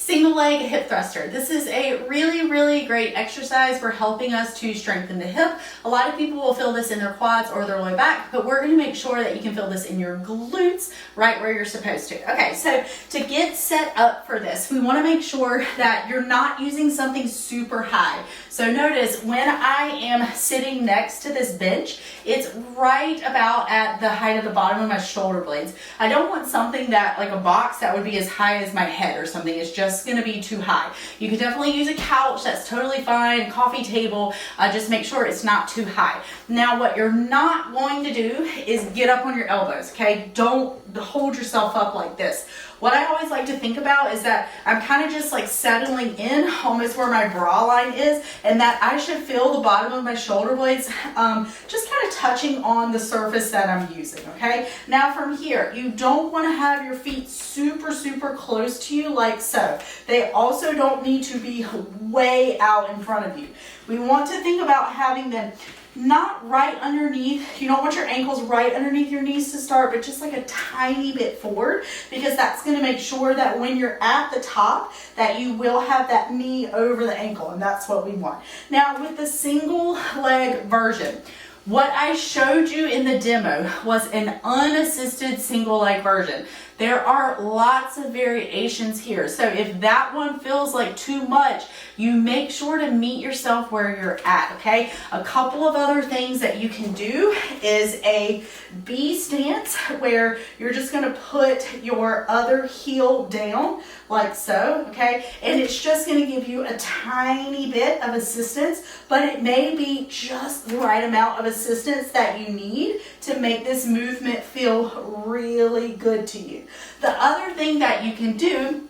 Single leg hip thruster. This is a really great exercise for helping us to strengthen the hip. A lot of people will feel this in their quads or their low back, but we're going to make sure that you can feel this in your glutes right where you're supposed to. Okay, so to get set up for this, we want to make sure that you're not using something super high. So notice when I am sitting next to this bench, it's right about at the height of the bottom of my shoulder blades. I don't want something that, like a box, that would be as high as my head or something. It's just going to be too high. You could definitely use a couch, that's totally fine, coffee table, just make sure it's not too high. Now what you're not going to do is get up on your elbows, okay? Don't hold yourself up like this. What I always like to think about is that I'm kind of just like settling in almost where my bra line is, and that I should feel the bottom of my shoulder blades just kind of touching on the surface that I'm using, okay? Now from here, you don't want to have your feet super close to you like so. They also don't need to be way out in front of you. We want to think about having them not right underneath. You don't want your ankles right underneath your knees to start, but just like a tiny bit forward, because that's going to make sure that when you're at the top that you will have that knee over the ankle, and that's what we want. Now with the single leg version, what I showed you in the demo was an unassisted single leg version. There are lots of variations here. So if that one feels like too much, you make sure to meet yourself where you're at, okay? A couple of other things that you can do is a B stance, where you're just gonna put your other heel down like so, okay? And it's just gonna give you a tiny bit of assistance, but it may be just the right amount of assistance that you need to make this movement feel really good to you. The other thing that you can do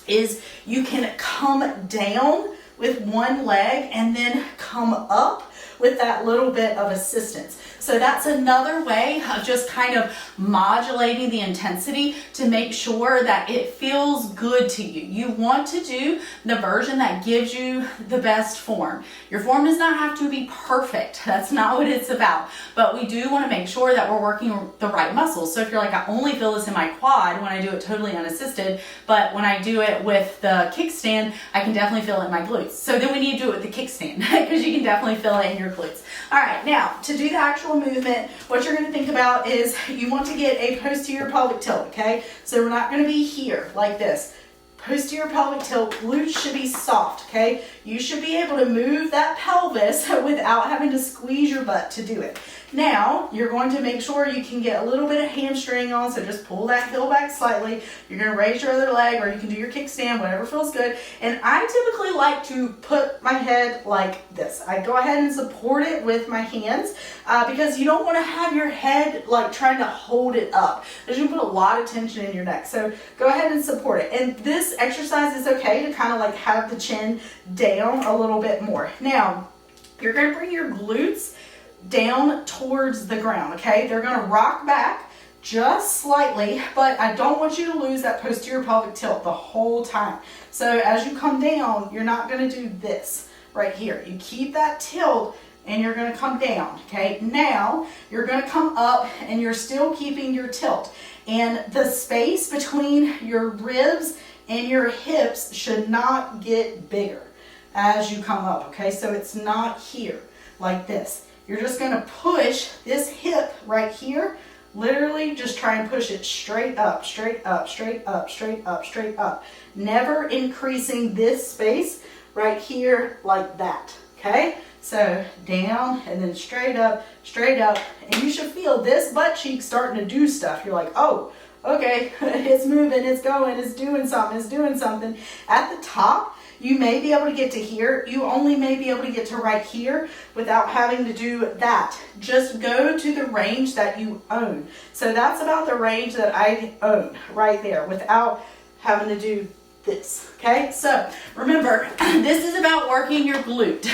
is you can come down with one leg and then come up with that little bit of assistance. So that's another way of just kind of modulating the intensity to make sure that it feels good to you. You want to do the version that gives you the best form. Your form does not have to be perfect. That's not what it's about. But we do want to make sure that we're working the right muscles. So if you're like, I only feel this in my quad when I do it totally unassisted, but when I do it with the kickstand, I can definitely feel it in my glutes. So then we need to do it with the kickstand because you can definitely feel it in your glutes. All right, now to do the actual movement, what you're going to think about is you want to get a posterior pelvic tilt, okay? So we're not going to be here like this. Posterior pelvic tilt, glutes should be soft, okay? You should be able to move that pelvis without having to squeeze your butt to do it. Now, you're going to make sure you can get a little bit of hamstring on, so just pull that heel back slightly. You're going to raise your other leg, or you can do your kickstand, whatever feels good. And I typically like to put my head like this. I go ahead and support it with my hands because you don't want to have your head like trying to hold it up. Because you put a lot of tension in your neck. So go ahead and support it. And this exercise is okay to kind of like have the chin down a little bit more. Now, you're going to bring your glutes down towards the ground, okay? They're going to rock back just slightly, but I don't want you to lose that posterior pelvic tilt the whole time. So as you come down, you're not going to do this right here. You keep that tilt and you're going to come down, okay? Now you're going to come up and you're still keeping your tilt, and the space between your ribs and your hips should not get bigger as you come up, okay? So it's not here like this. You're just going to push this hip right here, literally just try and push it straight up, straight up, straight up, straight up, straight up. Never increasing this space right here like that, okay? So down and then straight up, and you should feel this butt cheek starting to do stuff. You're like, oh, okay, it's moving, it's going, it's doing something. At the top, you may be able to get to here. You only may be able to get to right here without having to do that. Just go to the range that you own. So that's about the range that I own right there without having to do this, okay? So remember, this is about working your glute.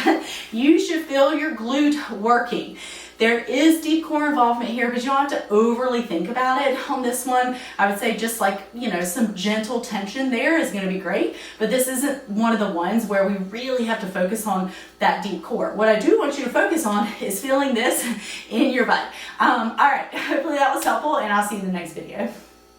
You should feel your glute working. There is deep core involvement here, but you don't have to overly think about it on this one. I would say just like, you know, some gentle tension there is going to be great, but this isn't one of the ones where we really have to focus on that deep core. What I do want you to focus on is feeling this in your butt. All right, hopefully that was helpful, and I'll see you in the next video.